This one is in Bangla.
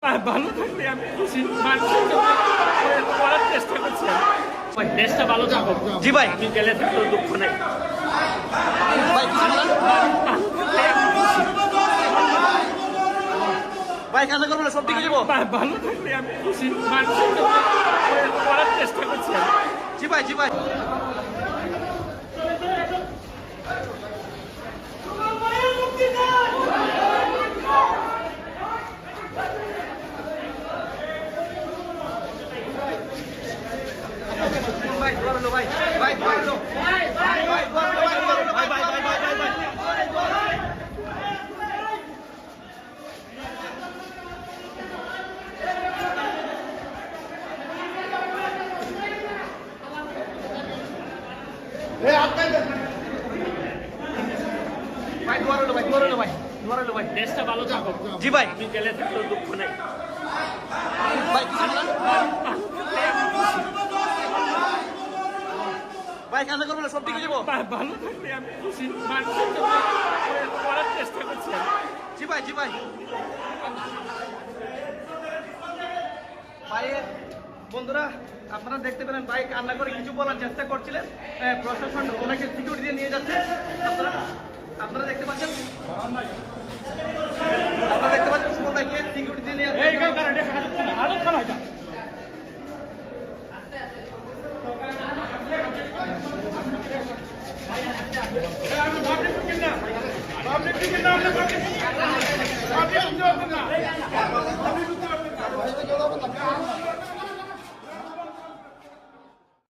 ভালো থাকলে আমি খুশি, মানুষের জন্য করার চেষ্টা করছি। দেশটা ভালো থাকুক। জি ভাই, আমি গেলে থাকলেও দুঃখ নেই। ভাই ভাই কাজ করবো না, সব দিকে যাবো। ভালো থাকলে আমি খুশি, মানুষের জন্য করার চেষ্টা করছি। জি ভাই, জি ভাই। ভাই ভাই ভাই ভাই ভাই ভাই ভাই ভাই দেশটা ভালো থাকুক। জি ভাই, আমি গেলে থাকলেও দুঃখ নেই। ভাই ভাই কাজ করবো না, সব দিকে যাবো। ভালো থাকলে আমি খুশি, মানুষের জন্য করার চেষ্টা করছি। জি ভাই, জি ভাই। ভাইয়ের বন্ধুরা, আপনারা দেখতে পেলেন ভাই কান্না করে কিছু বলার চেষ্টা করছিলেন। প্রশাসন ওনাকে সিকিউরিটি দিয়ে নিয়ে যাচ্ছে। আপনারা দেখতে পাচ্ছেন, সুমন ভাইকে সিকিউরিটি দিয়ে নিয়ে যাচ্ছে। Vamos